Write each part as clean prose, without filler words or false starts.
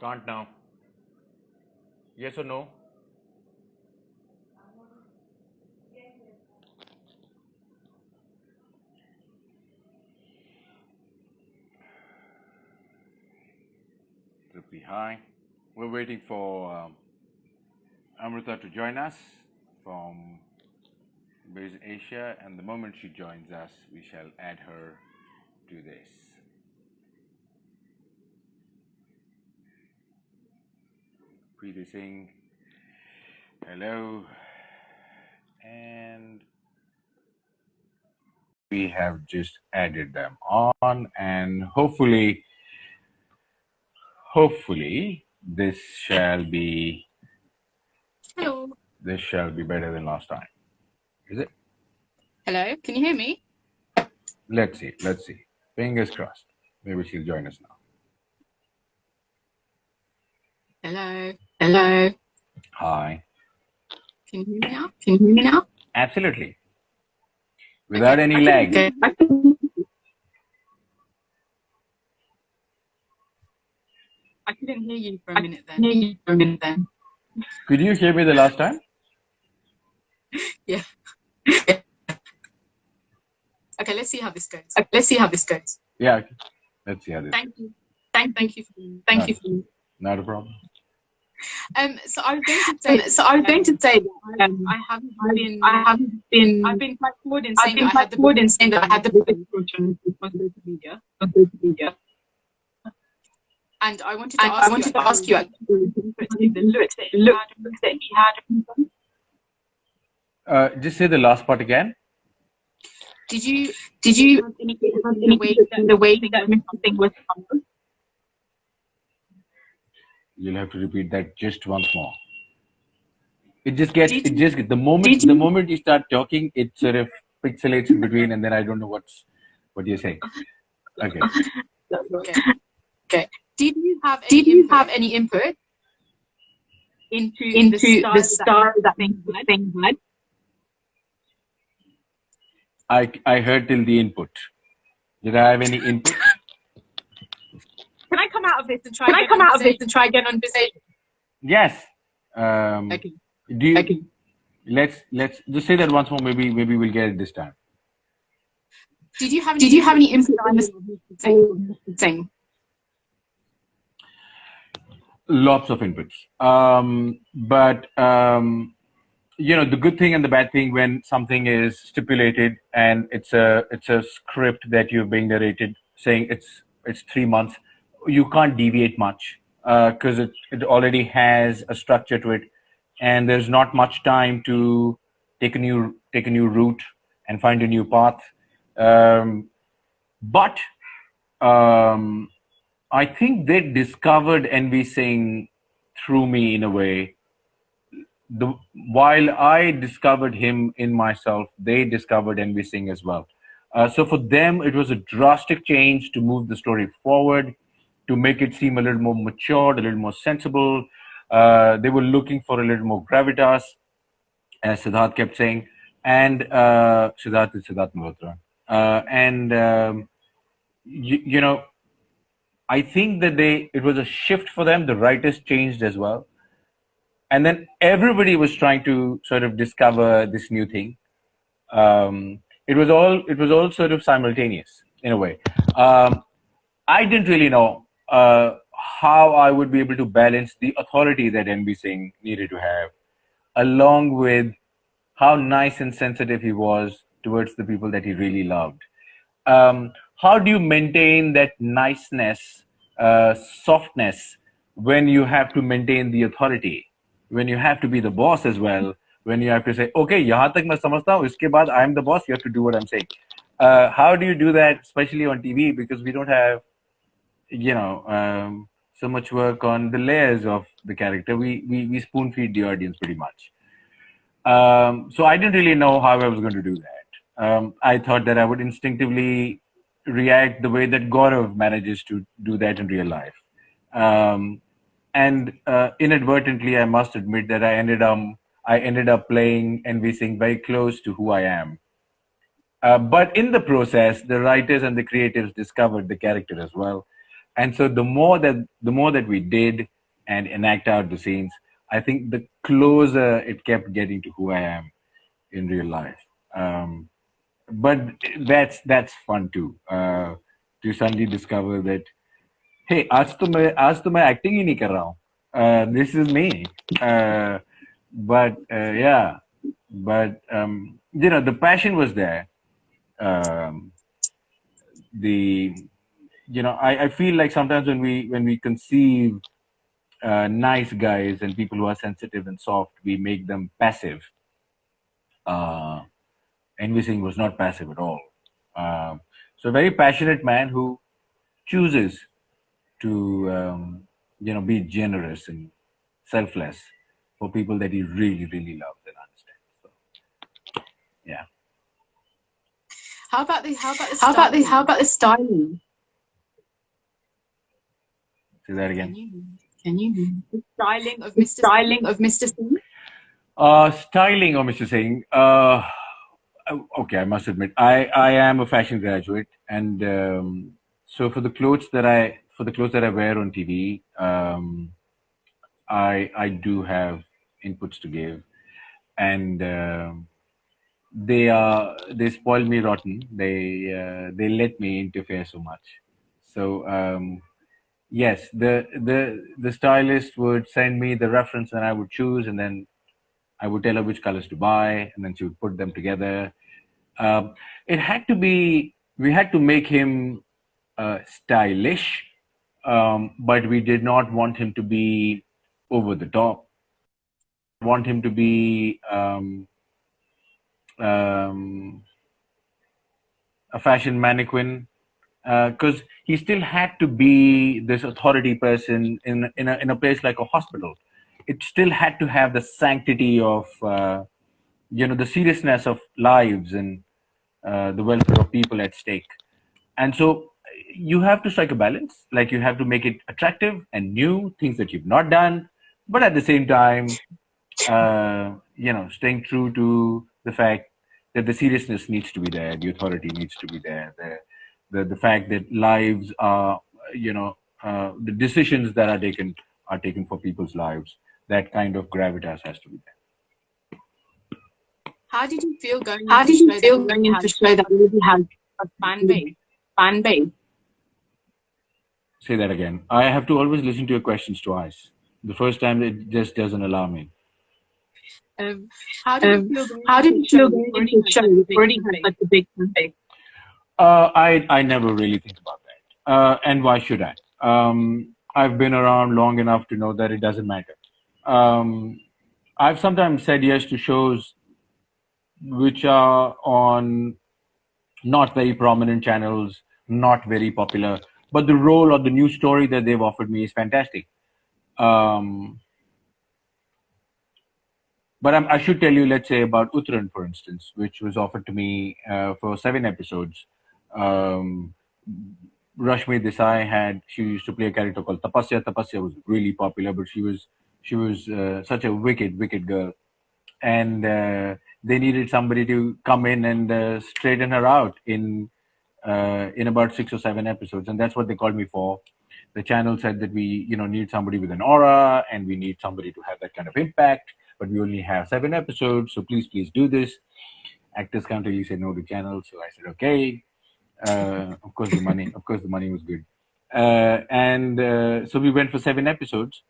Can't now. Yes or no? Tripti, hi. We're waiting for Amrita to join us from BizAsia, and the moment she joins us, we shall add her to this. Preeti Singh, hello. And we have just added them on, and hopefully this shall be Hello. Better than last time. Is it? Hello. Can you hear me? Let's see. Fingers crossed. Maybe she'll join us now. Hello. Hi. Can you hear me now? Absolutely. Without any lag. Okay. I couldn't hear you for a minute then. Could you hear me the last time? Yeah. Okay, let's see how this goes. Yeah. Okay. Let's see how this. Thank you. Thank you for Not a problem. So I was going to say that I've been quite forward in saying that I had the biggest opportunity on social media. And I wanted to ask you actually the looks that you had. Just say the last part again. Did you indicate the way that something was covered? You'll have to repeat that just once more. It just gets the moment you start talking, it sort of pixelates in between, and then I don't know what you're saying. Okay. Okay. Did you have any input into the start that thing had? I heard till the input. Did I have any input? Can I come out of this and try again on BizAsia? Yes. Okay. Let's just say that once more. Maybe we'll get it this time. Did you have any input on this thing? Lots of inputs. But the good thing and the bad thing when something is stipulated and it's a script that you're being narrated saying it's 3 months, you can't deviate much because it already has a structure to it, and there's not much time to take a new route and find a new path. But I think they discovered NV Singh through me in a way. While I discovered him in myself, they discovered NV Singh as well. So for them, it was a drastic change to move the story forward, to make it seem a little more matured, a little more sensible. They were looking for a little more gravitas, as Siddharth kept saying. And Siddharth is Siddharth Malhotra. I think that it was a shift for them. The writers changed as well. And then everybody was trying to sort of discover this new thing. It was all sort of simultaneous in a way. I didn't really know how I would be able to balance the authority that NV Singh needed to have, along with how nice and sensitive he was towards the people that he really loved. How do you maintain that niceness, softness, when you have to maintain the authority? When you have to be the boss as well, when you have to say, okay, yahan tak main samajhta hu, iske baad I am the boss, you have to do what I'm saying. How do you do that, especially on TV, because we don't have, so much work on the layers of the character. We spoon feed the audience pretty much. So I didn't really know how I was going to do that. I thought that I would instinctively react the way that Gaurav manages to do that in real life. And inadvertently, I must admit that I ended up playing NV Singh very close to who I am. But in the process, the writers and the creatives discovered the character as well. And so the more that we did, and enact out the scenes, I think the closer it kept getting to who I am in real life. But that's fun too. To suddenly discover that, hey, आज तो मैं acting ही नहीं कर रहा हूँ. This is me. But yeah, but the passion was there. Um, the I feel like sometimes when we conceive nice guys and people who are sensitive and soft, we make them passive. Uh, Envy Singh was not passive at all. So a very passionate man who chooses to be generous and selfless for people that he really really loves and understands. So yeah. How about the styling? Say that again. Can you the styling of Mr. Singh? Styling of Mr. Singh. Okay, I must admit, I am a fashion graduate, and so for the clothes that I wear on TV, I do have inputs to give, and they spoil me rotten. They let me interfere so much. So yes, the stylist would send me the reference, and I would choose, and then I would tell her which colors to buy, and then she would put them together. It had to be. We had to make him stylish, but we did not want him to be over the top. Want him to be a fashion mannequin, because he still had to be this authority person in a place like a hospital. It still had to have the sanctity of the seriousness of lives and the welfare of people at stake. And so you have to strike a balance. Like, you have to make it attractive and new, things that you've not done, but at the same time, staying true to the fact that the seriousness needs to be there, the authority needs to be there, the fact that lives are, the decisions that are taken for people's lives. That kind of gravitas has to be there. How did you feel going into show that really had a fan base? Say that again. I have to always listen to your questions twice. The first time it just doesn't allow me. How did you feel going into the show? You already had such a big fan base. I never really think about that. And why should I? I've been around long enough to know that it doesn't matter. I've sometimes said yes to shows which are on not very prominent channels, not very popular, but the role or the new story that they've offered me is fantastic. But I should tell you, let's say, about Uttaran, for instance, which was offered to me for 7 episodes. Rashmi Desai she used to play a character called Tapasya. Tapasya was really popular, but she was such a wicked girl, and they needed somebody to come in and straighten her out in about 6 or 7 episodes, and that's what they called me for. The channel said that we need somebody with an aura, and we need somebody to have that kind of impact, but we only have 7 episodes, so please do this. Actors can't really say no to channels, so I said okay. Of course the money was good, and so we went for 7 episodes,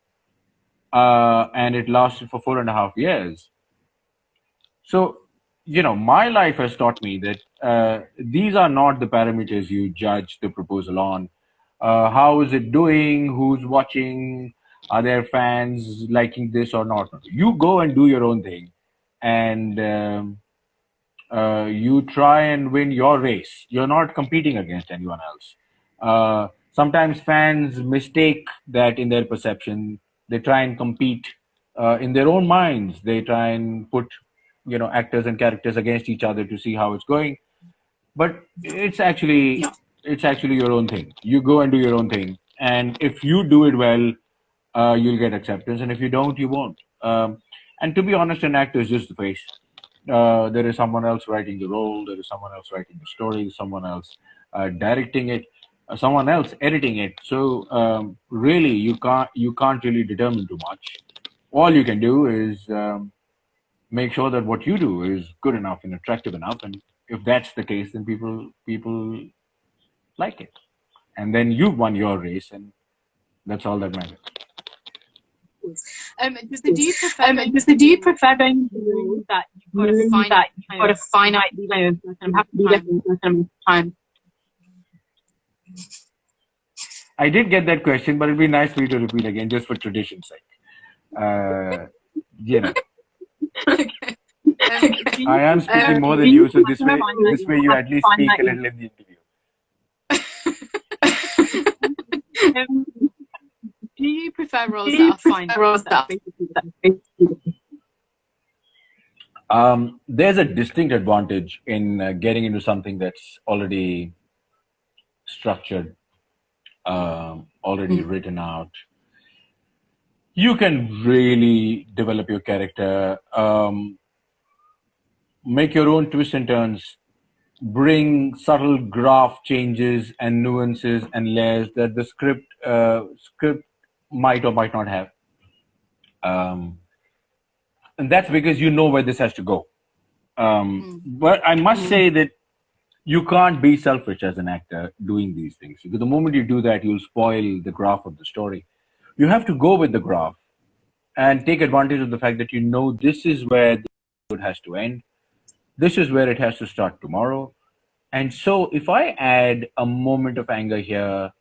and it lasted for 4.5 years. So my life has taught me that these are not the parameters you judge the proposal on. How is it doing? Who's watching? Are there fans liking this or not? You go and do your own thing, and you try and win your race. You're not competing against anyone else. Sometimes fans mistake that in their perception. They try and compete in their own minds. They try and put actors and characters against each other to see how it's going. But it's actually your own thing. You go and do your own thing, and if you do it well, you'll get acceptance, and if you don't, you won't. And to be honest, an actor is just the face. There is someone else writing the role. There is someone else writing the story. Someone else directing it. someone else editing it. So really, you can't really determine too much. All you can do is make sure that what you do is good enough and attractive enough, and if that's the case, then people like it, and then you've won your race, and that's all that matters. Do you prefer going to role that you've got a finite kind of have to be there for a certain amount of time? I did get that question, but it'd be nice for you to repeat again, just for tradition's sake. You know, I am speaking more than you, so this way you at least speak a little in the interview. Do you prefer roles that are finite? There's a distinct advantage in getting into something that's already structured, already written out. You can really develop your character, make your own twists and turns, bring subtle graph changes and nuances and layers that the script might or might not have. And that's because you know where this has to go. But I must say that you can't be selfish as an actor doing these things, because the moment you do that, you'll spoil the graph of the story. You have to go with the graph and take advantage of the fact that you know this is where the episode has to end, this is where it has to start tomorrow. And so if I add a moment of anger here,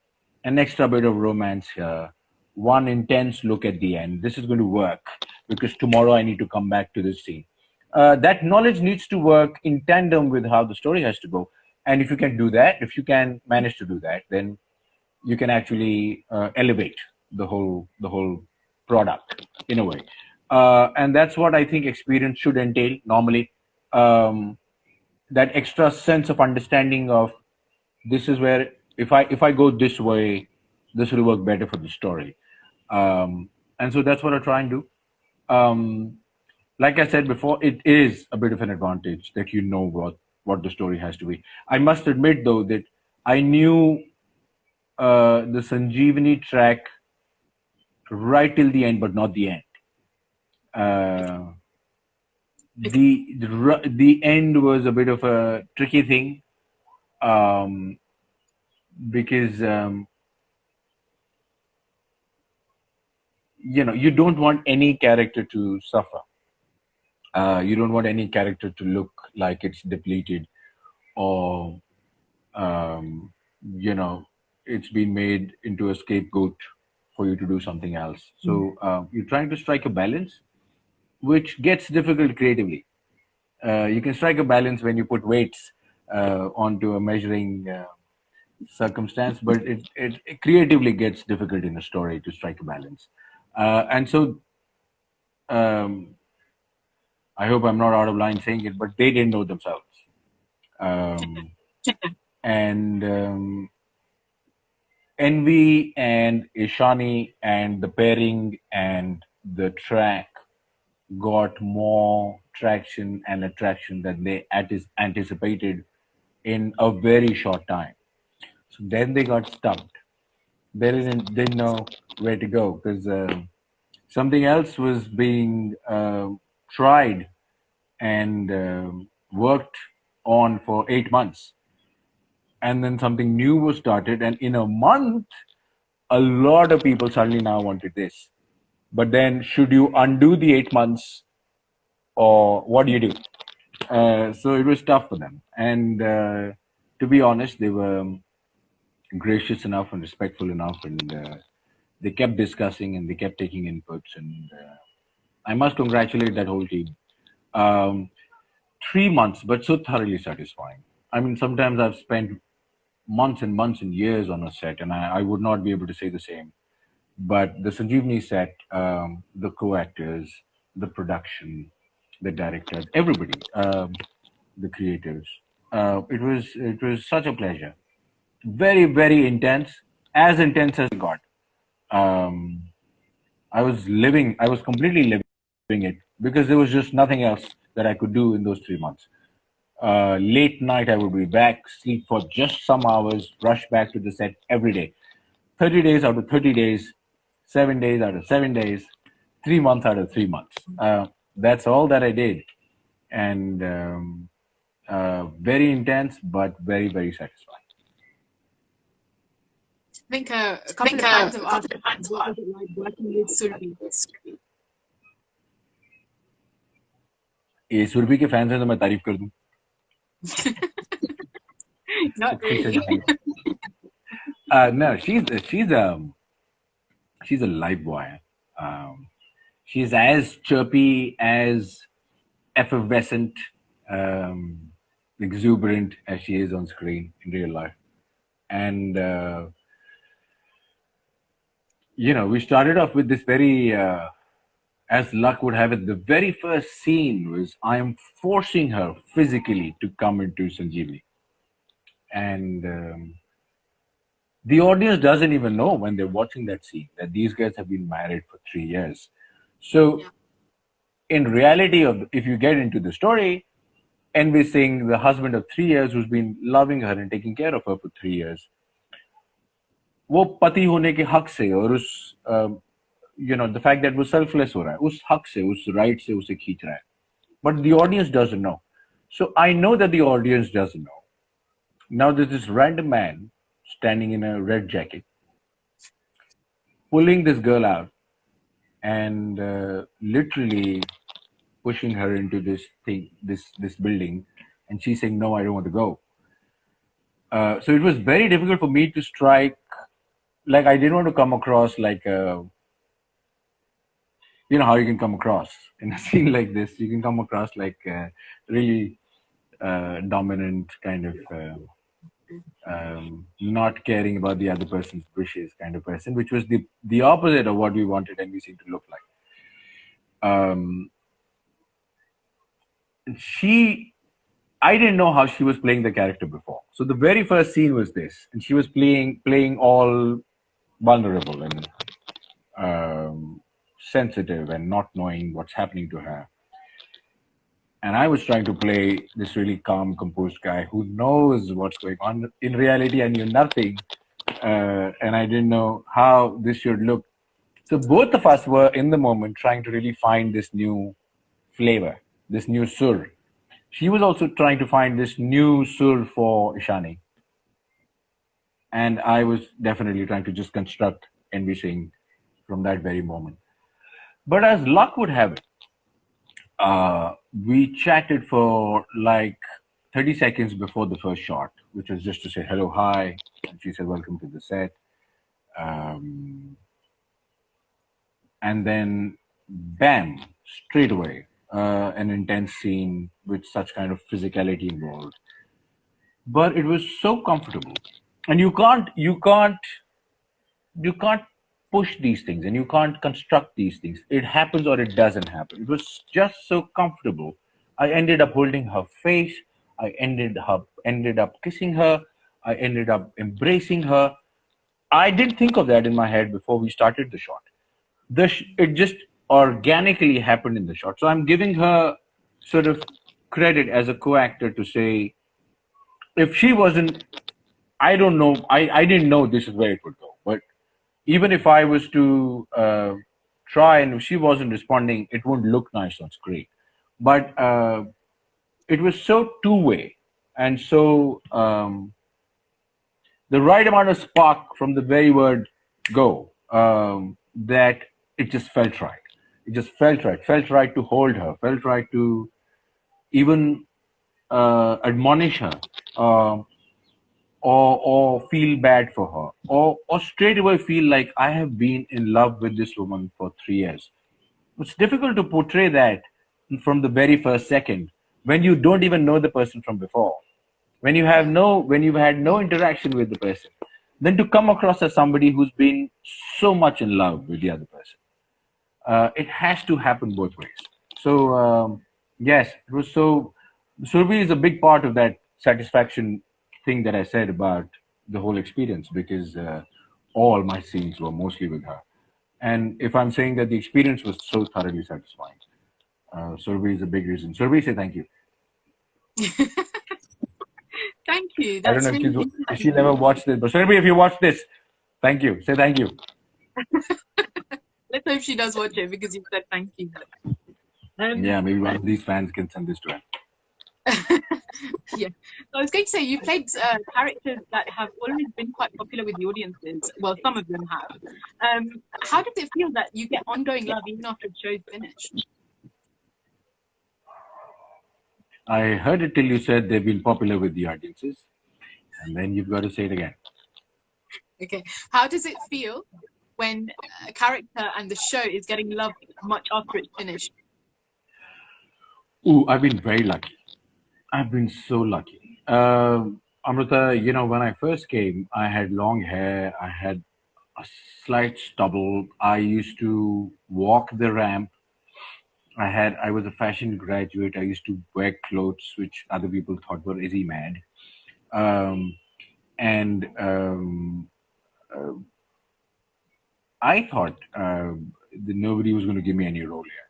an extra bit of romance here, one intense look at the end, this is going to work because tomorrow I need to come back to this scene. That knowledge needs to work in tandem with how the story has to go. And if you can do that, if you can manage to do that, then you can actually elevate the whole product in a way. And that's what I think experience should entail normally. That extra sense of understanding of this is where if I go this way, this will work better for the story. And so that's what I try and do. Like I said before, it is a bit of an advantage that you know what the story has to be. I must admit though that I knew the Sanjivani track right till the end, but not the end. The end was a bit of a tricky thing, because you don't want any character to suffer. You don't want any character to look like it's depleted, or it's been made into a scapegoat for you to do something else. So you're trying to strike a balance, which gets difficult creatively. You can strike a balance when you put weights onto a measuring circumstance, but it creatively gets difficult in a story to strike a balance. And so I hope I'm not out of line saying it, but they didn't know themselves. And Envy and Ishani and the pairing and the track got more traction and attraction than they anticipated in a very short time. So then they got stumped. They didn't know where to go, because something else was being tried and worked on for 8 months, and then something new was started, and in a month a lot of people suddenly now wanted this. But then should you undo the 8 months, or what do you do? So it was tough for them, and to be honest, they were gracious enough and respectful enough, and they kept discussing and they kept taking inputs, and I must congratulate that whole team. 3 months, but so thoroughly satisfying. I mean, sometimes I've spent months and months and years on a set, and I would not be able to say the same. But the Sanjeevani set, the co-actors, the production, the director, everybody, the creators, it was such a pleasure. Very, very intense, as intense as it got. I was completely living it, because there was just nothing else that I could do in those 3 months. Late night, I would be back, sleep for just some hours, rush back to the set every day. 30 days out of 30 days, 7 days out of 7 days, 3 months out of 3 months. That's all that I did. And very intense, but very, very satisfying. I think a couple of fans have asked what was it like working with Surbi? ये सुरभि के fans हैं तो मैं तारीफ कर दूं. Not really. No, she's a live wire. She's as chirpy, as effervescent, exuberant as she is on screen in real life. And we started off with this very, as luck would have it, the very first scene was I am forcing her physically to come into Sanjivani. And the audience doesn't even know when they're watching that scene that these guys have been married for 3 years. So, in reality, if you get into the story, envisaging the husband of 3 years who's been loving her and taking care of her for 3 years, वो पति होने के हक से और उस the fact that वो selfless हो रहा है, उस हक से, उस right से उसे खींच रहा है. But the audience doesn't know. So I know that the audience doesn't know. Now there's this random man standing in a red jacket, pulling this girl out and literally pushing her into this thing, this building, and she's saying, "No, I don't want to go." So it was very difficult for me to strike. Like I didn't want to come across like how you can come across in a scene like this. You can come across like a really dominant kind of. Not caring about the other person's wishes kind of person, which was the opposite of what we wanted NBC to look like. I didn't know how she was playing the character before. So the very first scene was this, and she was playing all vulnerable and sensitive and not knowing what's happening to her. And I was trying to play this really calm, composed guy who knows what's going on. In reality, I knew nothing. And I didn't know how this should look. So both of us were in the moment trying to really find this new flavor, this new sur. She was also trying to find this new sur for Ishani. And I was definitely trying to just construct Envy Singh from that very moment. But as luck would have it, we chatted for like 30 seconds before the first shot, which was just to say hello, hi. And she said, "Welcome to the set." And then, bam, straight away, an intense scene with such kind of physicality involved. But it was so comfortable. And you can't push these things and you can't construct these things. It happens or it doesn't happen. It was just so comfortable. I ended up holding her face. I ended up kissing her. I ended up embracing her. I didn't think of that in my head before we started the shot. It just organically happened in the shot. So I'm giving her sort of credit as a co-actor to say, if she wasn't, I don't know, I didn't know this is where it would go. But even if I was to try and if she wasn't responding, it wouldn't look nice on screen. But it was so two-way and so the right amount of spark from the very word go that it just felt right. It just felt right. Felt right to hold her. Felt right to even admonish her. Or feel bad for her, or straight away feel like I have been in love with this woman for 3 years. It's difficult to portray that from the very first second when you don't even know the person from before, when you've had no interaction with the person, then to come across as somebody who's been so much in love with the other person. It has to happen both ways. So yes, it was so. Surbi is a big part of that satisfaction thing that I said about the whole experience, because all my scenes were mostly with her. And if I'm saying that the experience was so thoroughly satisfying, Surbi is a big reason. Surbi, say thank you. Thank you. I don't That's know really if she'll ever watch this, but Surabhi, if you watch this, thank you. Say thank you. Let's hope she does watch it because you said thank you. Yeah, maybe one of these fans can send this to her. Yeah. So I was going to say, you played characters that have always been quite popular with the audiences. Well, some of them have. How does it feel that you get ongoing love even after the show's finished? I heard it till you said they've been popular with the audiences, and then you've got to say it again. Okay. How does it feel when a character and the show is getting loved much after it's finished? Ooh, I've been very lucky. I've been so lucky. Amrita, when I first came, I had long hair, I had a slight stubble. I used to walk the ramp. I was a fashion graduate. I used to wear clothes which other people thought were, is he mad? Um, and I thought that nobody was going to give me any role here.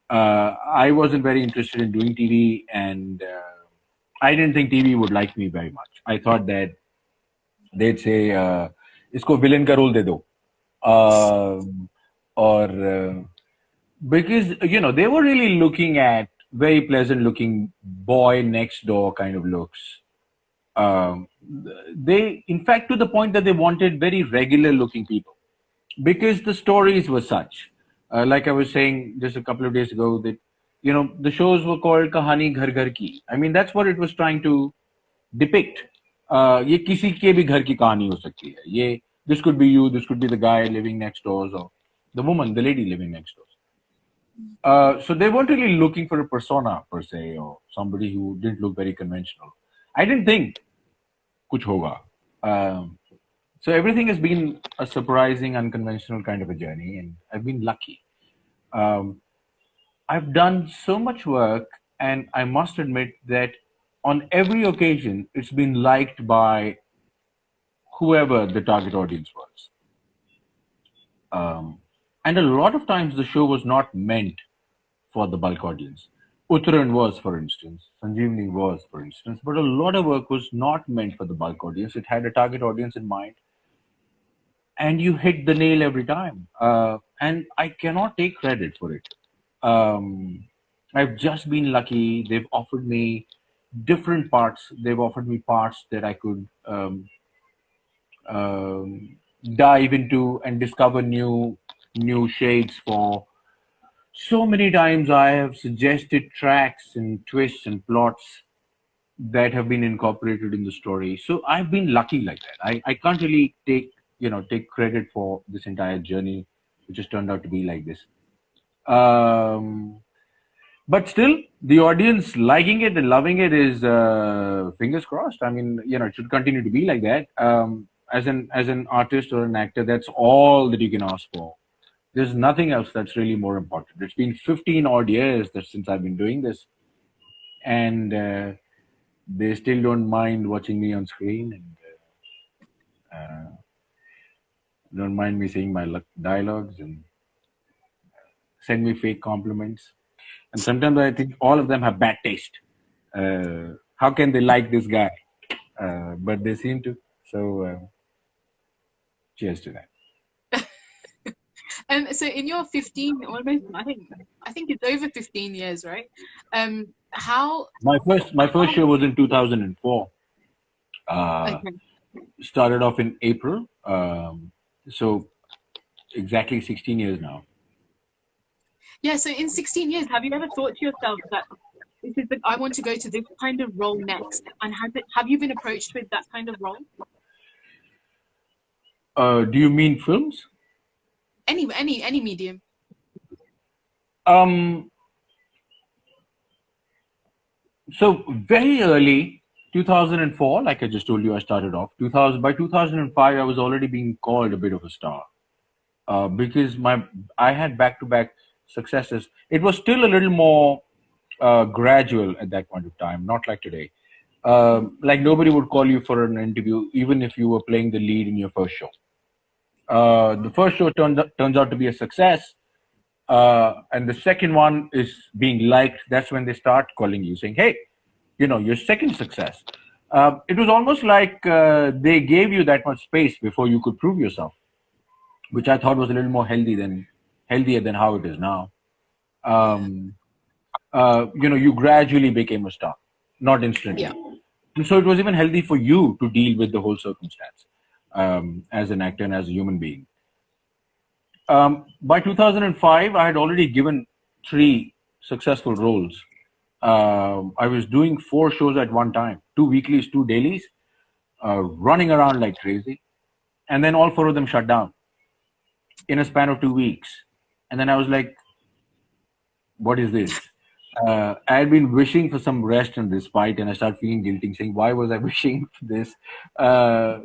I wasn't very interested in doing TV, and I didn't think TV would like me very much. I thought that they'd say, "Isko villain ka role de do," or because they were really looking at very pleasant-looking boy next door kind of looks. Um, they, in fact, to the point that they wanted very regular-looking people because the stories were such. Like I was saying just a couple of days ago, that the shows were called Kahani Ghar Ghar Ki. I mean, that's what it was trying to depict. ये किसी के भी घर की कहानी हो सकती है. ये this could be you, this could be the guy living next door, or the woman, the lady living next door. So they weren't really looking for a persona per se, or somebody who didn't look very conventional. I didn't think kuch hoga. So everything has been a surprising, unconventional kind of a journey, and I've been lucky. Um, I've done so much work, and I must admit that on every occasion, it's been liked by whoever the target audience was. And a lot of times, the show was not meant for the bulk audience. Uttaran was, for instance, Sanjivani was, for instance, but a lot of work was not meant for the bulk audience. It had a target audience in mind, and you hit the nail every time. And I cannot take credit for it. I've just been lucky. They've offered me different parts. They've offered me parts that I could dive into and discover new shades for. So many times I have suggested tracks and twists and plots that have been incorporated in the story. So I've been lucky like that. I can't really take credit for this entire journey, which has turned out to be like this. But still, the audience liking it and loving it is fingers crossed. I mean, it should continue to be like that. As an artist or an actor, that's all that you can ask for. There's nothing else that's really more important. It's been 15 odd years since I've been doing this, and they still don't mind watching me on screen, and don't mind me saying my dialogues, and send me fake compliments. And sometimes I think all of them have bad taste. How can they like this guy? But they seem to. So cheers to that. So in your 15, almost, I think it's over 15 years, right? How my first show was in 2004. okay. Started off in April. So exactly 16 years now. Yeah, so in 16 years, have you ever thought to yourself that I want to go to this kind of role next? And have you been approached with that kind of role? Do you mean films? Any medium. So very early, 2004, like I just told you, I started off. By 2005, I was already being called a bit of a star because I had back-to-back successes. It was still a little more gradual at that point of time, not like today. Like nobody would call you for an interview, even if you were playing the lead in your first show. The first show turns out to be a success, and the second one is being liked. That's when they start calling you, saying, "Hey, your second success. It was almost like they gave you that much space before you could prove yourself, which I thought was a little more healthier than how it is now. Um, you gradually became a star, not Yeah. instantly. And so it was even healthy for you to deal with the whole circumstance as an actor and as a human being. By 2005, I had already given three successful roles. I was doing four shows at one time, two weeklies, two dailies, running around like crazy. And then all four of them shut down in a span of 2 weeks. And then I was like, what is this? I had been wishing for some rest and respite, and I started feeling guilty, saying, "Why was I wishing for this? Uh,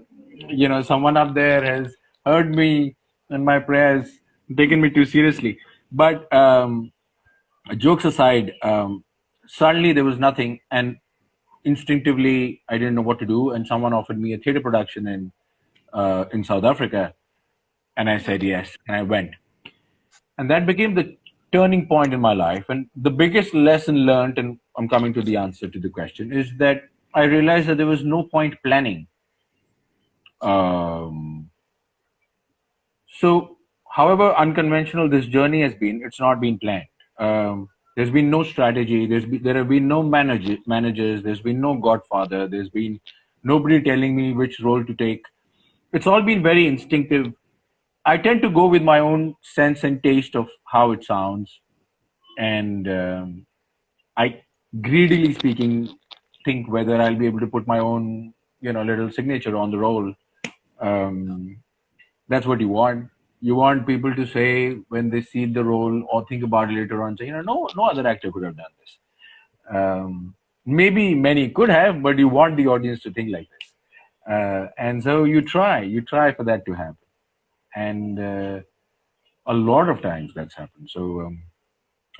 someone up there has heard me and my prayers, taken me too seriously." But jokes aside, suddenly there was nothing, and instinctively I didn't know what to do, and someone offered me a theater production in South Africa, and I said Okay. yes, and I went. And that became the turning point in my life. And the biggest lesson learned, and I'm coming to the answer to the question, is that I realized that there was no point planning. Um, so, however unconventional this journey has been, it's not been planned. There's been no strategy. There have been no managers. There's been no godfather. There's been nobody telling me which role to take. It's all been very instinctive. I tend to go with my own sense and taste of how it sounds, and I, greedily speaking, think whether I'll be able to put my own, little signature on the role. Um, that's what you want. You want people to say when they see the role or think about it later on, say, no other actor could have done this. Maybe many could have, but you want the audience to think like this. And so you try for that to happen. And a lot of times that's happened. So,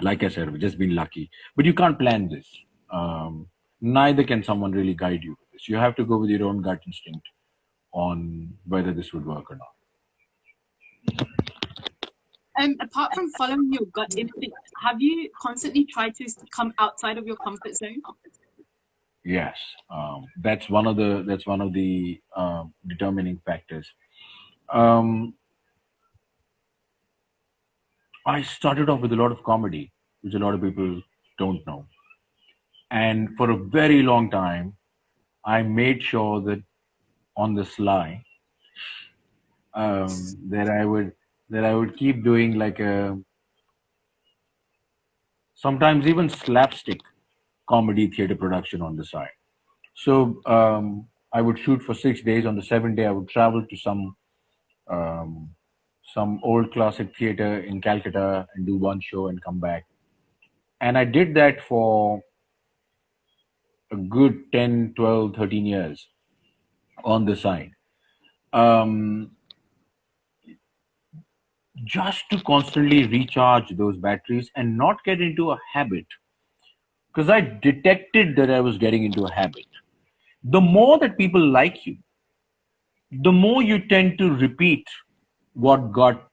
like I said, we've just been lucky. But you can't plan this. Neither can someone really guide you with this. You have to go with your own gut instinct on whether this would work or not. Apart from following your gut instinct, have you constantly tried to come outside of your comfort zone? Yes, that's one of the determining factors. Um, I started off with a lot of comedy, which a lot of people don't know, and for a very long time, I made sure that on the sly, um, that I would that I would keep doing like a sometimes even slapstick comedy theater production on the side. So I would shoot for 6 days. On the seventh day, I would travel to um, some old classic theater in Calcutta and do one show and come back. And I did that for a good 10, 12, 13 years on the side. Um, just to constantly recharge those batteries and not get into a habit. Because I detected that I was getting into a habit. The more that people like you, the more you tend to repeat what got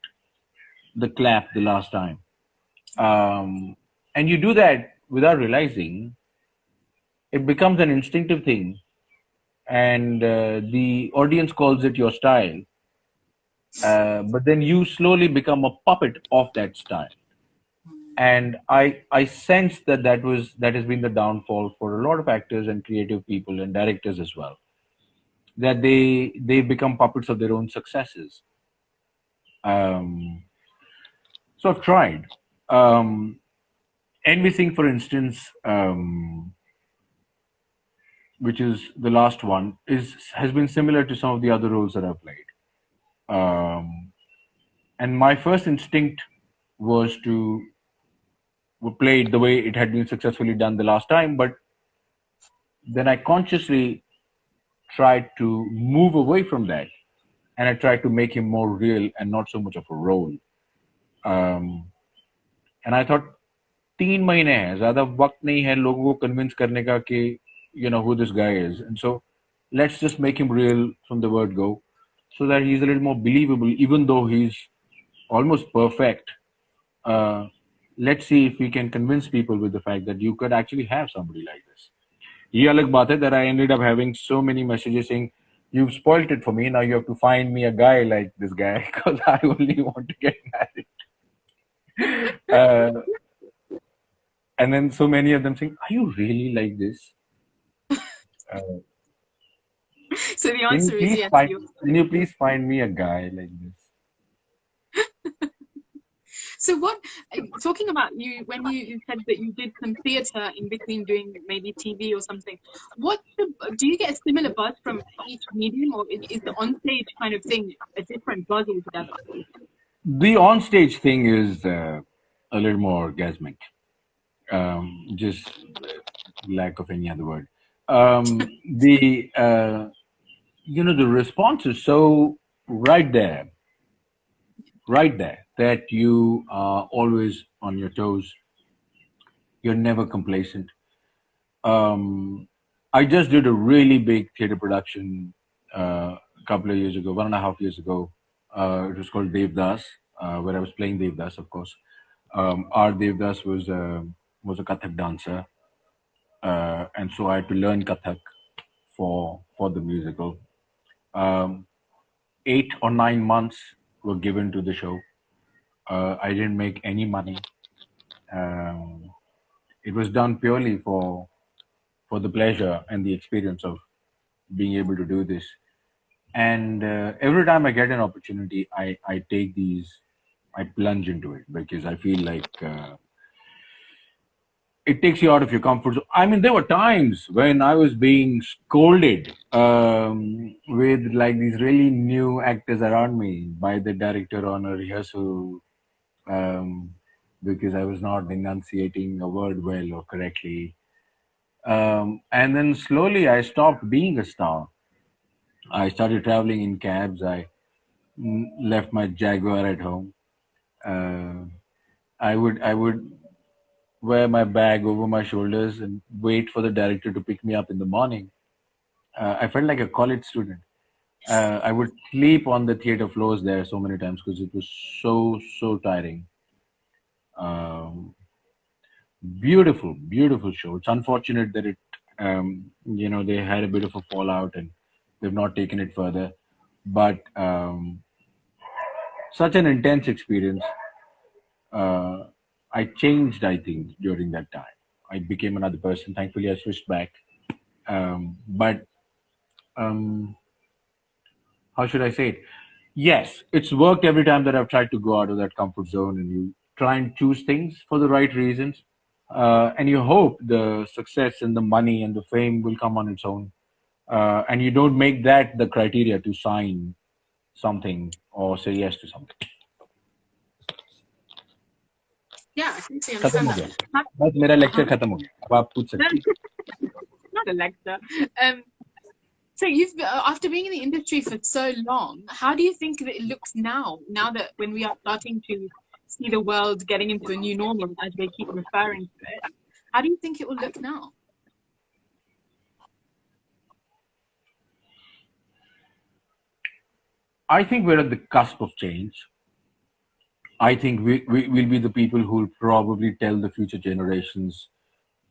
the clap the last time. And you do that without realizing. It becomes an instinctive thing, and the audience calls it your style. But then you slowly become a puppet of that style. And I sense that has been the downfall for a lot of actors and creative people and directors as well. That they become puppets of their own successes. Um, so I've tried. Um, NBC, for instance, which is the last one, is has been similar to some of the other roles that I've played. Um, and my first instinct was to play it the way it had been successfully done the last time, but then I consciously tried to move away from that, and I tried to make him more real and not so much of a role. Um, and I thought 3 महीने हैं ज्यादा वक्त नहीं है लोगों को convince करने का कि who this guy is, and so let's just make him real from the word go, so that he's a little more believable, even though he's almost perfect. uh, let's see if we can convince people with the fact that you could actually have somebody like this. ये अलग बात है that I ended up having so many messages saying, "You've spoilt it for me. Now you have to find me a guy like this guy because I only want to get married." Uh, and then so many of them saying, "Are you really like this? Uh, So the answer is yes. can you please find me a guy like this?" So what, talking about you, when you said that you did some theatre in between doing maybe TV or something, do you get a similar buzz from each medium, or is the onstage kind of thing a different buzz altogether? The onstage thing is a little more orgasmic. Just lack of any other word. The the response is so right there, right there, that you are always on your toes. You're never complacent. Um, I just did a really big theater production a couple of years ago, 1.5 years ago. It was called Devdas, where I was playing Devdas, of course. Our Devdas was a Kathak dancer, and so I had to learn Kathak for the musical. Um, 8 or 9 months were given to the show. I didn't make any money. Um, it was done purely for the pleasure and the experience of being able to do this. And every time I get an opportunity, I take these, I plunge into it because I feel like it takes you out of your comfort zone. I mean, there were times when I was being scolded with like these really new actors around me by the director on a rehearsal um, because I was not enunciating a word well or correctly. And then slowly I stopped being a star. I started traveling in cabs. I left my Jaguar at home. Uh, I would wear my bag over my shoulders and wait for the director to pick me up in the morning. I felt like a college student. I would sleep on the theater floors there so many times because it was so tiring. Um, Beautiful, beautiful show. It's unfortunate that they had a bit of a fallout and they've not taken it further. But such an intense experience. Uh, I changed, I think, during that time. I became another person. Thankfully, I switched back. But um, how should I say it? Yes, it's worked every time that I've tried to go out of that comfort zone and you try and choose things for the right reasons. And you hope the success and the money and the fame will come on its own. And you don't make that the criteria to sign something or say yes to something. Yeah, I completely खत्म understand हो that. गया बस मेरा lecture खत्म हो गया अब आप पूछ सकते हैं Not a lecture. So after being in the industry for so long, how do you think that it looks now? Now that when we are starting to see the world getting into a new normal, as they keep referring to it, how do you think it will look now? I think we're at the cusp of change. I think we will be the people who will probably tell the future generations,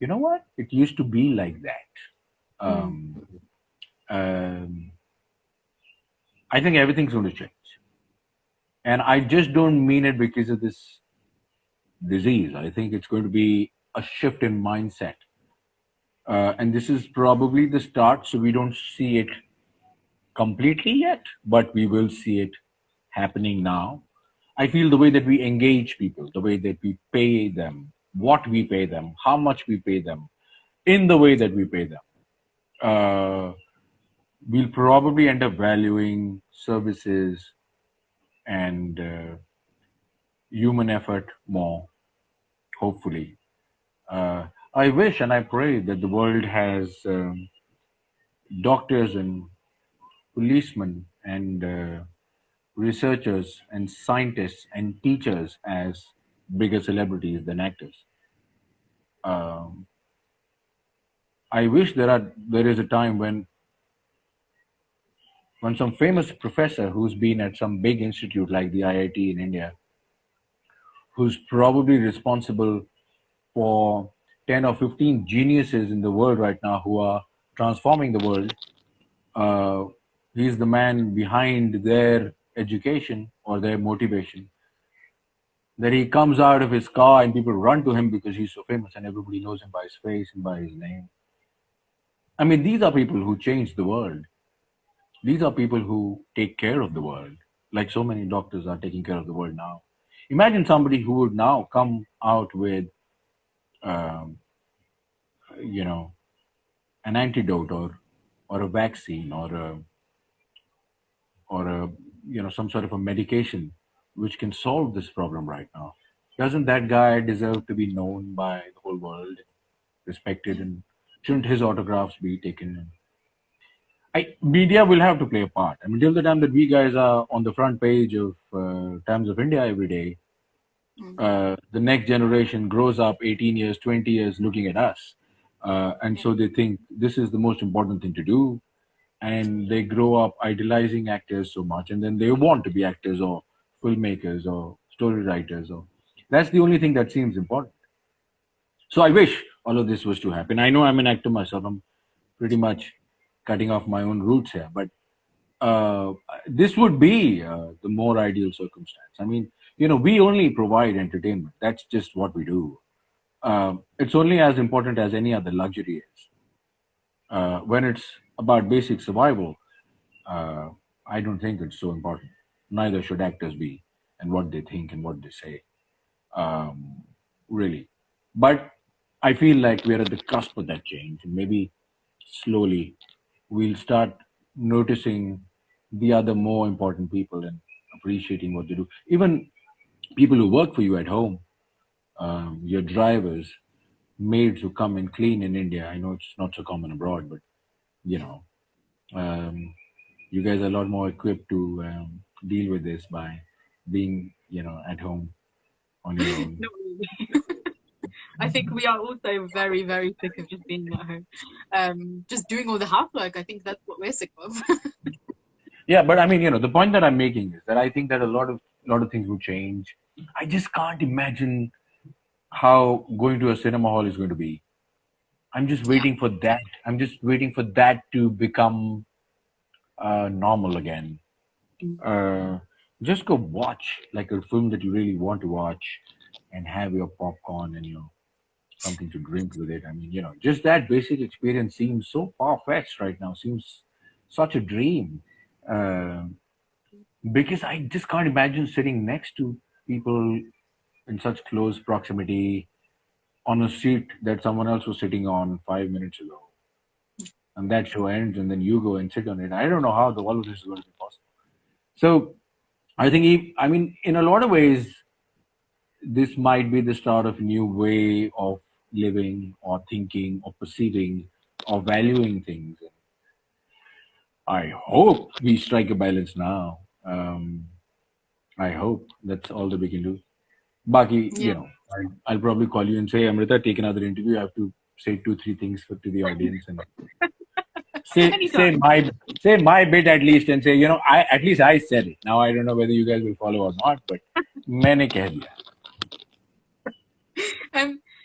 you know what? It used to be like that. Um, um, I think everything's going to change. And I just don't mean it because of this disease. I think it's going to be a shift in mindset. And this is probably the start, so we don't see it completely yet, but we will see it happening now. I feel the way that we engage people, the way that we pay them, what we pay them, how much we pay them, in the way that we pay them, uh, we'll probably end up valuing services and human effort more, hopefully. I wish and I pray that the world has doctors and policemen and researchers and scientists and teachers as bigger celebrities than actors. Um, I wish there is a time when some famous professor who's been at some big institute like the IIT in India, who's probably responsible for 10 or 15 geniuses in the world right now who are transforming the world. He's the man behind their education or their motivation. That he comes out of his car and people run to him because he's so famous and everybody knows him by his face and by his name. I mean, these are people who change the world. These are people who take care of the world, like so many doctors are taking care of the world now. Imagine somebody who would now come out with, um, you know, an antidote or a vaccine or some sort of a medication which can solve this problem right now. Doesn't that guy deserve to be known by the whole world, respected, and shouldn't his autographs be taken? Media will have to play a part. I mean, till the time that we guys are on the front page of Times of India every day, the next generation grows up 18 years, 20 years looking at us. And so they think this is the most important thing to do. And they grow up idolizing actors so much. And then they want to be actors or filmmakers or story writers. That's the only thing that seems important. So I wish all of this was to happen. I know I'm an actor myself. I'm pretty much cutting off my own roots here. But this would be the more ideal circumstance. I mean, we only provide entertainment. That's just what we do. It's only as important as any other luxury is. When it's about basic survival, I don't think it's so important. Neither should actors be, and what they think and what they say. Really. But I feel like we're at the cusp of that change, and maybe slowly we'll start noticing the other more important people and appreciating what they do. Even people who work for you at home, your drivers, maids who come and clean in India. I know it's not so common abroad, but you know, you guys are a lot more equipped to deal with this by being, at home on your own. Not really. I think we are also very, very sick of just being at home, just doing all the housework. I think that's what we're sick of. Yeah, but I mean, the point that I'm making is that I think that a lot of things will change. I just can't imagine how going to a cinema hall is going to be. I'm just waiting for that. I'm just waiting for that to become normal again. Just go watch like a film that you really want to watch, and have your popcorn and something to drink with it. I mean, just that basic experience seems so far fetched right now. Seems such a dream. Uh, because I just can't imagine sitting next to people in such close proximity on a seat that someone else was sitting on 5 minutes ago. And that show ends, and then you go and sit on it. I don't know how all of this is going to be possible. So I think, in a lot of ways, this might be the start of a new way of living or thinking or perceiving or valuing things. I hope we strike a balance now. I hope that's all that we can do. Baki, I'll probably call you and say, Amrita, take another interview. I have to say 2-3 things to the audience and say my bit at least, and say, at least I said it. Now I don't know whether you guys will follow or not, but मैंने कह दिया.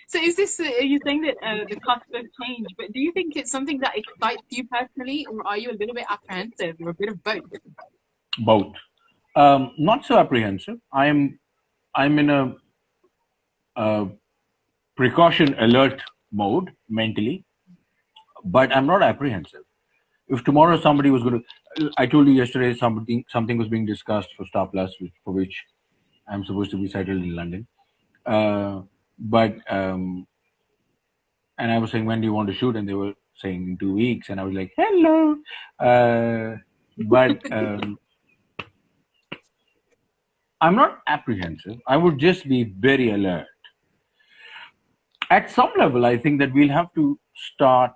So is this, are you saying that the cusp of change, but do you think it's something that excites you personally, or are you a little bit apprehensive, or a bit of both? Both. Not so apprehensive. I'm in a precaution alert mode mentally, but I'm not apprehensive. If tomorrow somebody was going to, I told you yesterday something was being discussed for Star Plus, for which I'm supposed to be settled in London. And I was saying, when do you want to shoot? And they were saying in 2 weeks, and I was like, hello. But I'm not apprehensive. I would just be very alert. At some level, I think that we'll have to start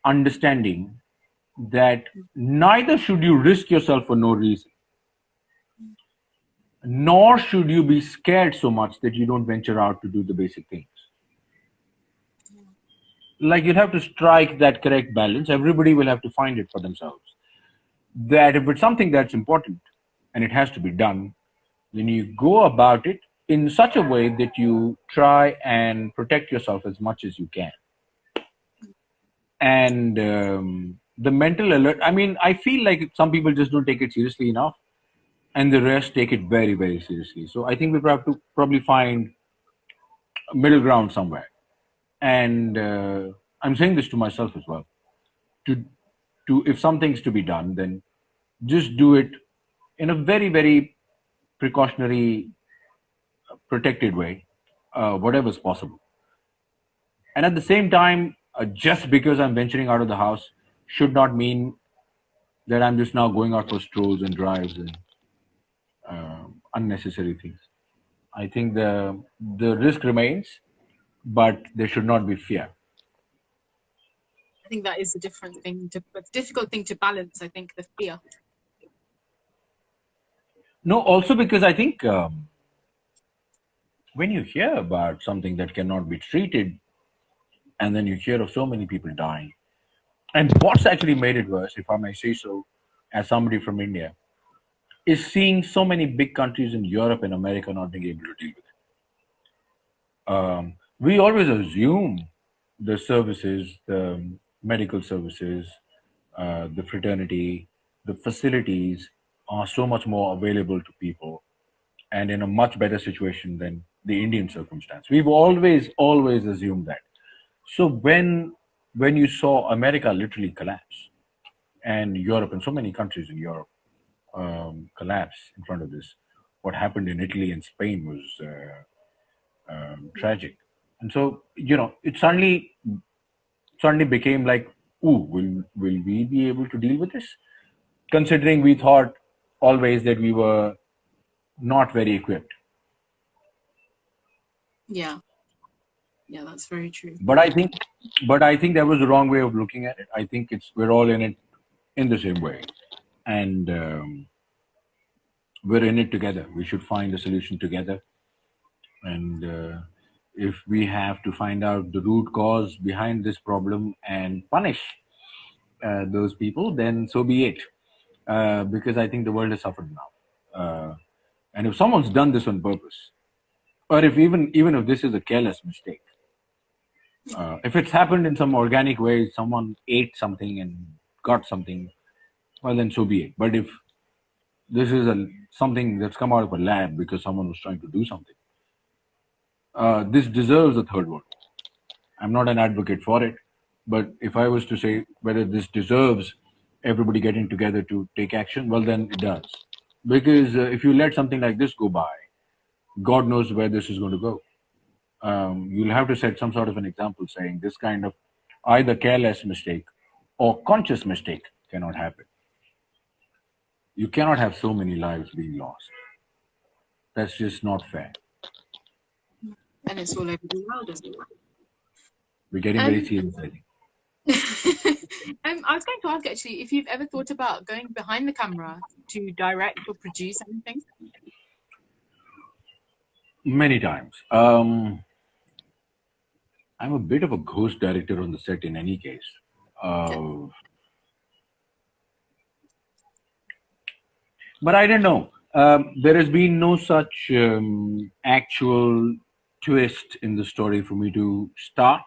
understanding that neither should you risk yourself for no reason, nor should you be scared so much that you don't venture out to do the basic things. Like, you'll have to strike that correct balance. Everybody will have to find it for themselves. That if it's something that's important and it has to be done, then you go about it in such a way that you try and protect yourself as much as you can. And the mental alert, I mean, I feel like some people just don't take it seriously enough, and the rest take it very, very seriously. So I think we have to probably find a middle ground somewhere. And I'm saying this to myself as well. To, to if something's to be done, then just do it in a very, very precautionary, protected way, whatever's possible. And at the same time, just because I'm venturing out of the house should not mean that I'm just now going out for strolls and drives and unnecessary things. I think the risk remains, but there should not be fear. I think that is a different thing to, a difficult thing to balance. I think the fear. No, also because I think when you hear about something that cannot be treated, and then you hear of so many people dying, and what's actually made it worse, if I may say so, as somebody from India, is seeing so many big countries in Europe and America not being able to deal with it. We always assume the services, the medical services, the fraternity, the facilities are so much more available to people and in a much better situation than the Indian circumstance. We've always assumed that. So when you saw America literally collapse and Europe and so many countries in Europe collapse in front of this, what happened in Italy and Spain was tragic. And so it suddenly became like, ooh, will we be able to deal with this? Considering we thought always that we were not very equipped. Yeah, yeah, that's very true. But I think that was the wrong way of looking at it. I think we're all in it in the same way, and we're in it together. We should find a solution together, and if we have to find out the root cause behind this problem and punish those people, then so be it. Because I think the world has suffered enough. And if someone's done this on purpose, or if even if this is a careless mistake, if it's happened in some organic way, someone ate something and got something, well then so be it. But if this is something that's come out of a lab because someone was trying to do something, this deserves a third world. I'm not an advocate for it, but if I was to say whether this deserves everybody getting together to take action, well, then it does. Because if you let something like this go by, God knows where this is going to go. You'll have to set some sort of an example saying this kind of either careless mistake or conscious mistake cannot happen. You cannot have so many lives being lost. That's just not fair. And it's all over the world as well. We're getting very serious, I think. I was going to ask actually if you've ever thought about going behind the camera to direct or produce anything. Many times. I'm a bit of a ghost director on the set in any case. But I don't know. There has been no such actual twist in the story for me to start.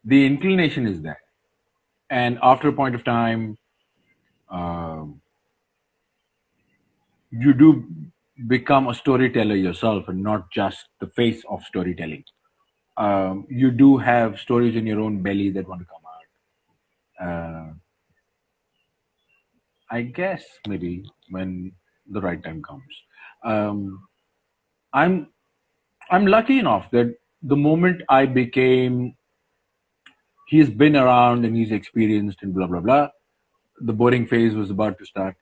The inclination is there. And after a point of time, you do become a storyteller yourself and not just the face of storytelling. You do have stories in your own belly that want to come out. I guess maybe when the right time comes. I'm I'm lucky enough that the moment I became, he's been around and he's experienced and blah blah blah. The boring phase was about to start.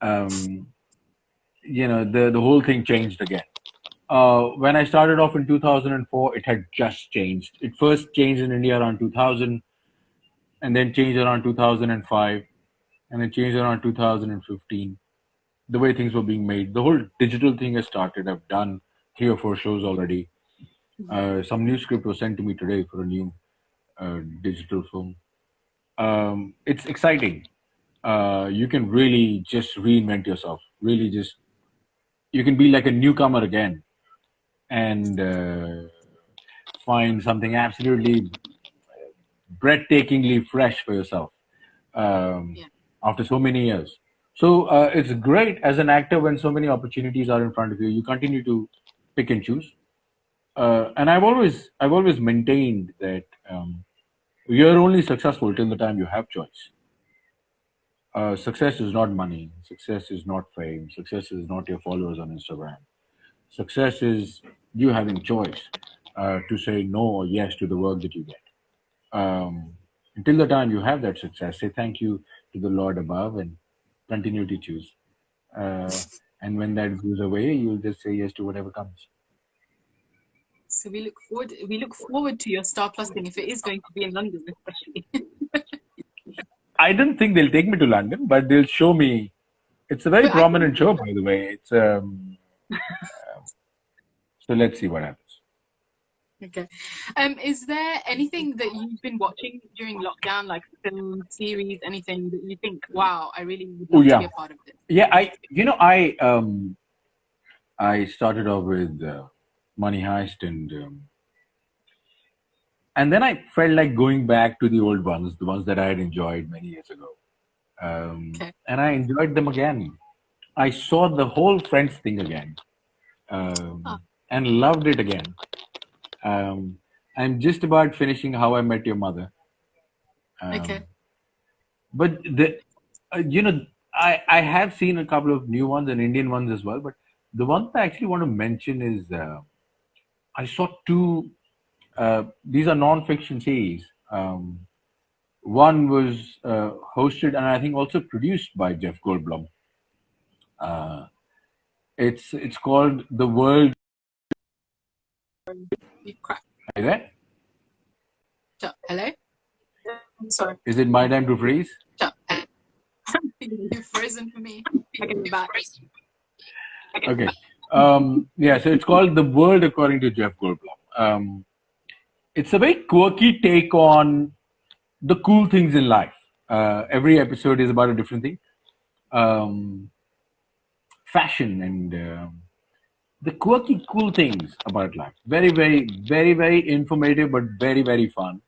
Um, the whole thing changed again. When I started off in 2004, it had just changed. It first changed in India around 2000, and then changed around 2005, and then changed around 2015. The way things were being made, the whole digital thing has started. I've done 3 or 4 shows already. Some new script was sent to me today for a new digital film. It's exciting. You can really just reinvent yourself. Really, just you can be like a newcomer again and find something absolutely breathtakingly fresh for yourself um, Yeah. after so many years. So it's great as an actor when so many opportunities are in front of you. You continue to pick and choose. And I've always maintained that you're only successful till the time you have choice. Success is not money. Success is not fame. Success is not your followers on Instagram. Success is you having choice to say no or yes to the work that you get. Until the time you have that success, say thank you to the Lord above and continue to choose. Uh, and when that goes away, you'll just say yes to whatever comes. So we look forward to your Star Plus thing if it is going to be in London, especially. I don't think they'll take me to London, but they'll show me. It's a very But I think prominent show, by the way. So let's see what happens. okay. Is there anything that you've been watching during lockdown, like film, series, anything that you think, wow, I really would Oh love to be yeah, a part of this? yeah. I started off with Money Heist, and then I felt like going back to the old ones, the ones that I had enjoyed many years ago, Okay. and I enjoyed them again. I saw the whole Friends thing again, Oh, and loved it again. Um, I'm just about finishing How I Met Your Mother, okay. um, but I have seen a couple of new ones and Indian ones as well. But the one that I actually want to mention is I saw two. These are non-fiction series. One was hosted and I think also produced by Jeff Goldblum. Uh, it's called The World. You crack. Are you there? Hello? I'm sorry. Is it my time to freeze? You've frozen for me. Okay, you're back. Okay. Yeah, so it's called The World According to Jeff Goldblum. It's a very quirky take on the cool things in life. Every episode is about a different thing. Um, Fashion and the quirky, cool things about life. Very, very, very, very informative, but very, very fun.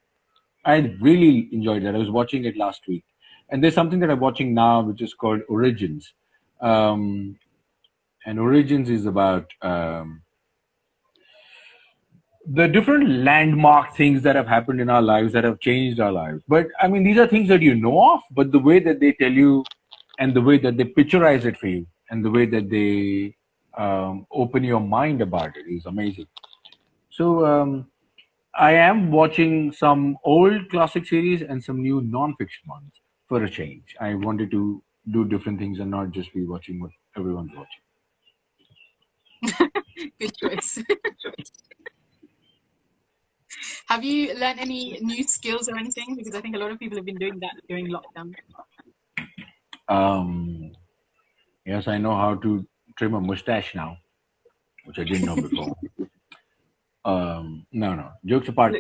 I really enjoyed that. I was watching it last week. And there's something that I'm watching now, which is called Origins. Um, and Origins is about the different landmark things that have happened in our lives that have changed our lives. But I mean, these are things that you know of, but the way that they tell you and the way that they picturize it for you and the way that they open your mind about it is amazing. So I am watching some old classic series and some new non-fiction ones for a change. I wanted to do different things and not just be watching what everyone's watching. Good choice. Have you learned any new skills or anything? Because I think a lot of people have been doing that during lockdown. Um, yes, I know how to trim a mustache now, which I didn't know before. No, jokes apart.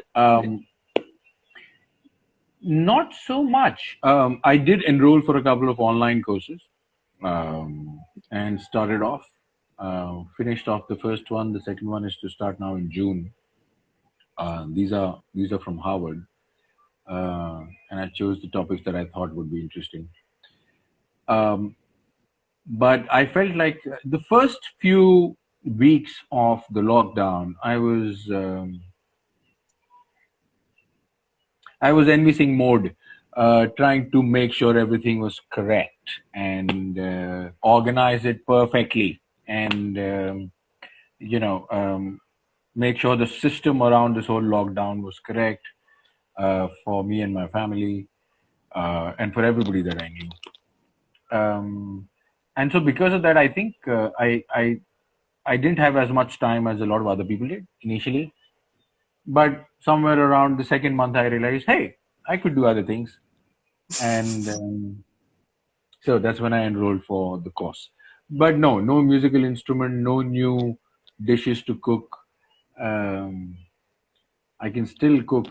Not so much. I did enroll for a couple of online courses and started off. Finished off the first one. The second one is to start now in June. These are from Harvard, and I chose the topics that I thought would be interesting. Um, but I felt like the first few weeks of the lockdown, I was envisaging mode, trying to make sure everything was correct and organize it perfectly, and make sure the system around this whole lockdown was correct for me and my family, and for everybody that I knew. And so because of that, I think I didn't have as much time as a lot of other people did initially. But somewhere around the second month, I realized, hey, I could do other things, and so that's when I enrolled for the course. But no musical instrument, no new dishes to cook. Um, I can still cook,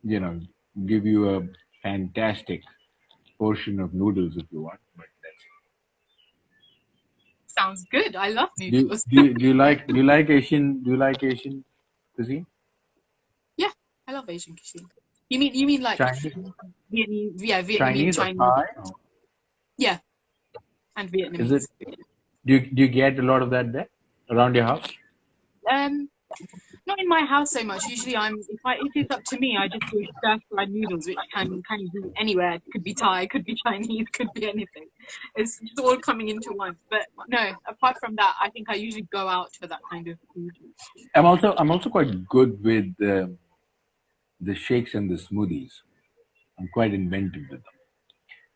you know, give you a fantastic portion of noodles if you want, but that's Sounds good. I love Do you, noodles. do you like Asian cuisine? Yeah, I love Asian cuisine. You mean like Chinese, Vietnamese, yeah, Vietnamese, Chinese or Chinese, Thai? Or yeah, and is it? Vietnamese. Do you get a lot of that there around your house? Um, Not in my house so much. Usually, if it's up to me, I just do stir fried noodles, which can kind of be anywhere. It could be Thai, could be Chinese, could be anything. It's just all coming into one. But no, apart from that, I think I usually go out for that kind of food. I'm also quite good with the shakes and the smoothies. I'm quite inventive with them,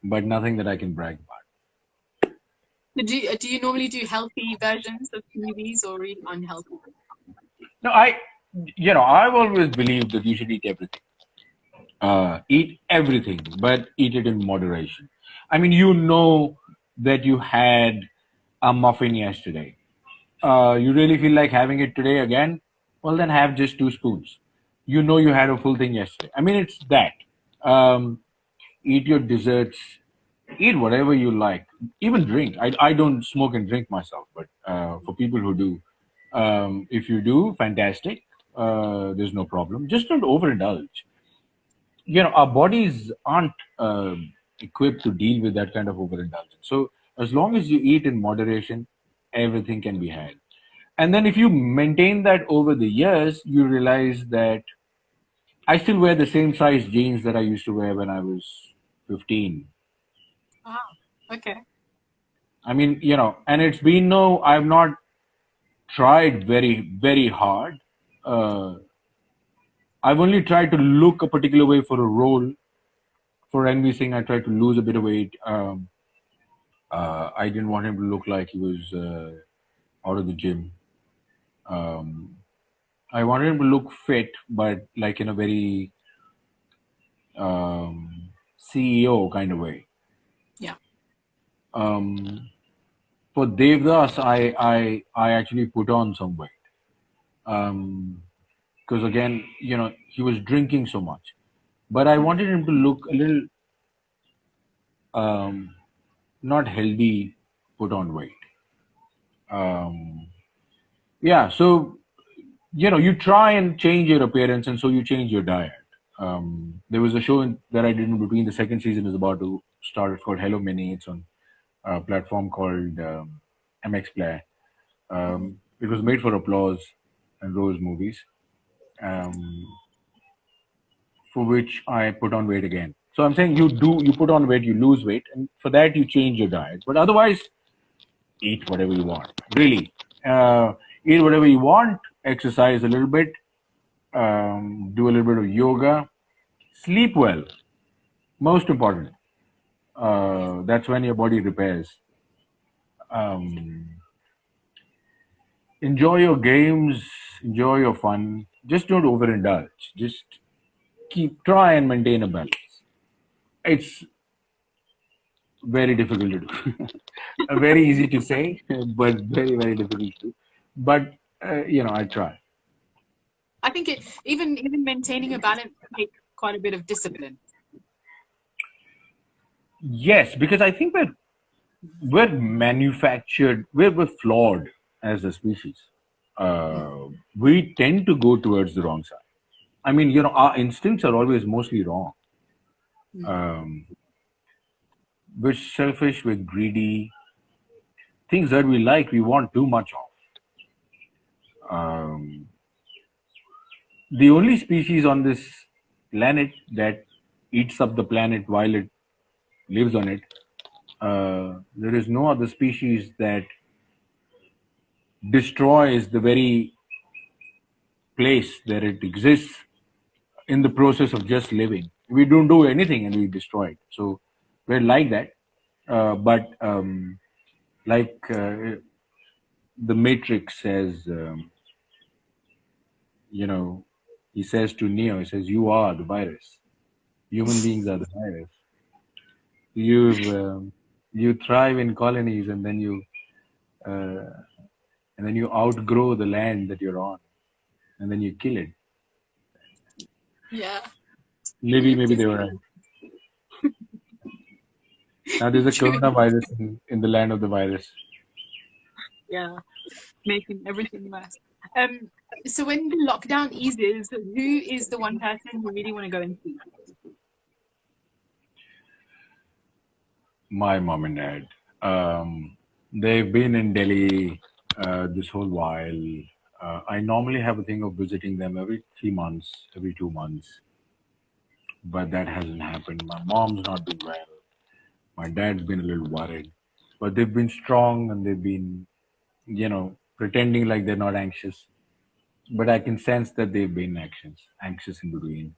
but nothing that I can brag about. So do you normally do healthy versions of smoothies or eat unhealthy? No, I've always believed that you should eat everything. Eat everything, but eat it in moderation. I mean, that you had a muffin yesterday. You really feel like having it today again? Well, then have just 2 spoons. You had a full thing yesterday. I mean, it's that. Um, Eat your desserts, eat whatever you like, even drink. I don't smoke and drink myself, but for people who do, if you do, fantastic. There's no problem. Just don't overindulge. Our bodies aren't equipped to deal with that kind of overindulgence. So as long as you eat in moderation, everything can be had. And then if you maintain that over the years, you realize that I still wear the same size jeans that I used to wear when I was 15. Wow. Okay. I mean, and it's been no, I've not tried very, very hard. Uh, I've only tried to look a particular way for a role. For Envy Singh, I tried to lose a bit of weight. I didn't want him to look like he was out of the gym. Um, I wanted him to look fit, but like in a very CEO kind of way. Yeah. Um, for Devdas, I actually put on some weight. Because again, he was drinking so much. But I wanted him to look a little um, not healthy, put on weight. Um, yeah, so you try and change your appearance, and so you change your diet. There was a show that I did in between. The second season is about to start. It's called Hello Mini. It's on a platform called MX Player. It was made for Applause and Rose Movies, um, for which I put on weight again. So I'm saying you put on weight, you lose weight, and for that you change your diet. But otherwise, eat whatever you want. Really, eat whatever you want. Exercise a little bit. Do a little bit of yoga. Sleep well. Most important. Yeah. That's when your body repairs. Um, Enjoy your games. Enjoy your fun. Just don't overindulge. Just try and maintain a balance. It's very difficult to do. Very easy to say, but very, very difficult to do. But I try. I think even maintaining a balance takes quite a bit of discipline. Yes, because I think we're manufactured. We're flawed as a species. We tend to go towards the wrong side. I mean, our instincts are always mostly wrong. Mm. Um, we're selfish. We're greedy. Things that we like, we want too much of. The only species on this planet that eats up the planet while it lives on it, there is no other species that destroys the very place that it exists in the process of just living. We don't do anything and we destroy it. So we're like that. But like the Matrix says, he says to Neo, he says, "You are the virus. Human beings are the virus. You thrive in colonies, uh, and then you outgrow the land that you're on, and then you kill it. Yeah. Maybe they Give were me right. Now there's a true. coronavirus in the land of the virus. Yeah, making everything worse. So when the lockdown eases, who is the one person you really want to go and see? My mom and dad. They've been in Delhi this whole while. I normally have a thing of visiting them every 3 months, every 2 months, but that hasn't happened. My mom's not doing well. My dad's been a little worried, but they've been strong and they've been, pretending like they're not anxious. But I can sense that they've been anxious in between.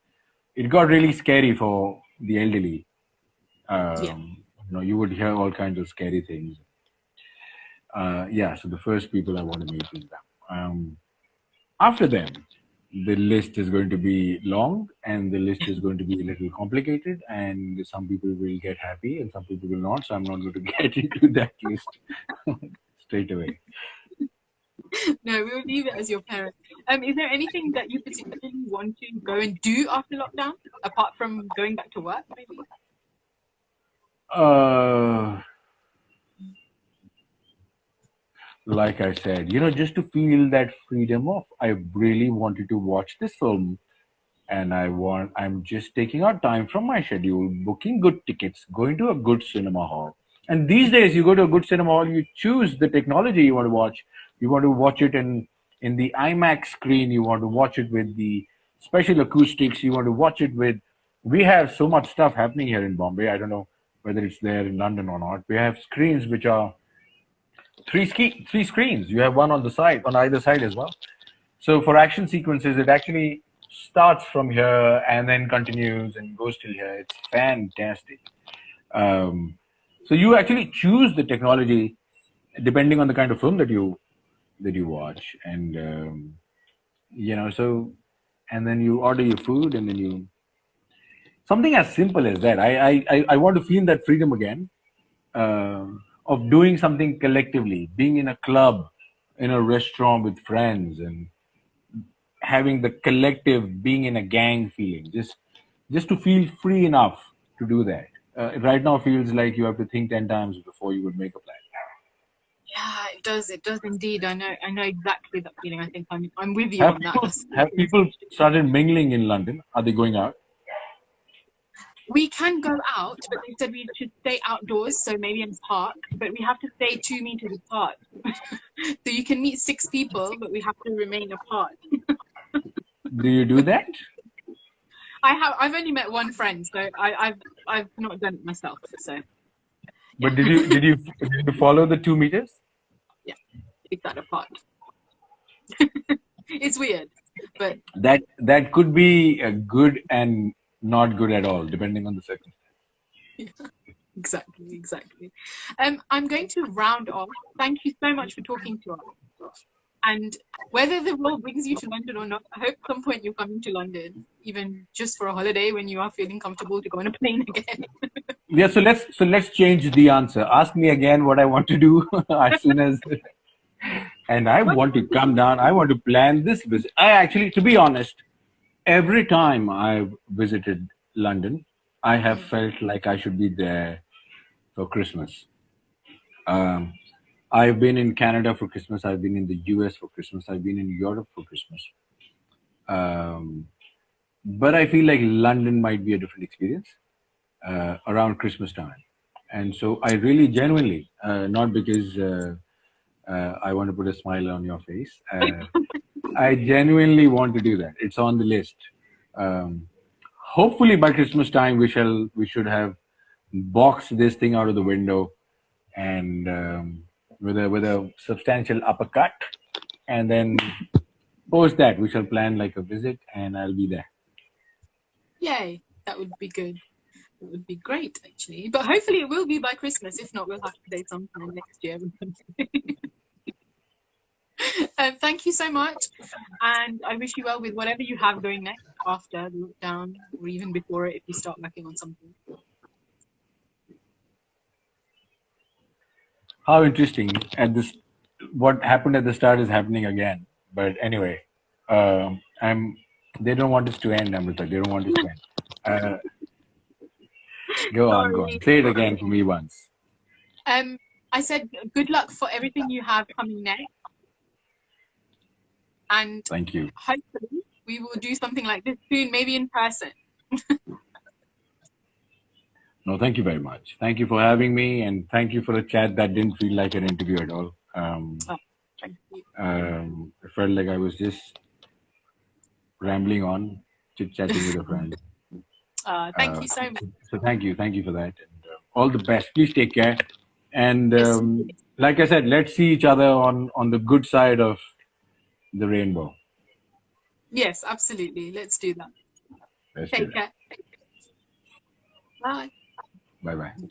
It got really scary for the elderly. Yeah. You would hear all kinds of scary things. Yeah, so the first people I want to meet is them. After them, the list is going to be long and the list is going to be a little complicated, and some people will get happy and some people will not. So I'm not going to get into that list straight away. No, we'll leave it as your parent. Is there anything that you particularly want to go and do after lockdown, apart from going back to work, maybe? Uh, like I said, just to feel that freedom of, I really wanted to watch this film, and I'm just taking out time from my schedule, booking good tickets, going to a good cinema hall. And these days, you go to a good cinema hall, you choose the technology you want to watch. You want to watch it in the IMAX screen. You want to watch it with the special acoustics. You want to watch it with. We have so much stuff happening here in Bombay. I don't know whether it's there in London or not. We have screens which are three screens. You have one on the side, on either side as well. So for action sequences, it actually starts from here and then continues and goes till here. It's fantastic. Um, so you actually choose the technology depending on the kind of film that you watch, and so, and then you order your food, and then you something as simple as that. I want to feel that freedom again, of doing something collectively, being in a club, in a restaurant with friends, and having the collective, being in a gang feeling, just to feel free enough to do that. Right now feels like you have to think 10 times before you would make a plan. Yeah, it does. It does indeed. I know exactly that feeling. I think I'm with you Have on that. people have people started mingling in London? Are they going out? We can go out, but they said we should stay outdoors, so maybe in the park, but we have to stay 2 meters apart. So you can meet 6 people, but we have to remain apart. Do you do that? I've only met one friend, so I've not done it myself. So But did you follow the 2 meters? yeah, keep that apart. It's weird, but That could be good and not good at all, depending on the circumstance. exactly. I'm going to round off. Thank you so much for talking to us. And whether the world brings you to London or not, I hope at some point you're coming to London, even just for a holiday when you are feeling comfortable to go on a plane again. Yeah, so let's change the answer. Ask me again what I want to do as soon as, and I want to come down. I want to plan this visit. I actually, to be honest, every time I've visited London, I have felt like I should be there for Christmas. Um, I've been in Canada for Christmas. I've been in the US for Christmas. I've been in Europe for Christmas. Um, but I feel like London might be a different experience around Christmas time. And so I really genuinely, not because I want to put a smile on your face, I genuinely want to do that. It's on the list. Um, Hopefully by Christmas time we should have boxed this thing out of the window, and with a substantial uppercut, and then post that we shall plan like a visit, and I'll be there. Yay, that would be good. It would be great, actually. But hopefully it will be by Christmas. If not, we'll have to stay sometime next year. Thank you so much. And I wish you well with whatever you have going next after the lockdown, or even before it if you start working on something. How interesting! At this, what happened at the start is happening again. But anyway, I'm. They don't want us to end, Amrita. They don't want us to end. Go on, go on. Sorry. Say it again for me once. I said good luck for everything you have coming next. And Thank you. hopefully we will do something like this soon, maybe in person. No, thank you very much. Thank you for having me, and thank you for a chat that didn't feel like an interview at all. Thank you. I felt like I was just rambling on, chit-chatting with a friend. Thank you so much. So thank you for that, and all the best. Please take care, and Yes, like I said, let's see each other on the good side of the rainbow. yes, absolutely. Let's do that. Let's do Take that. care. Bye. Bye bye.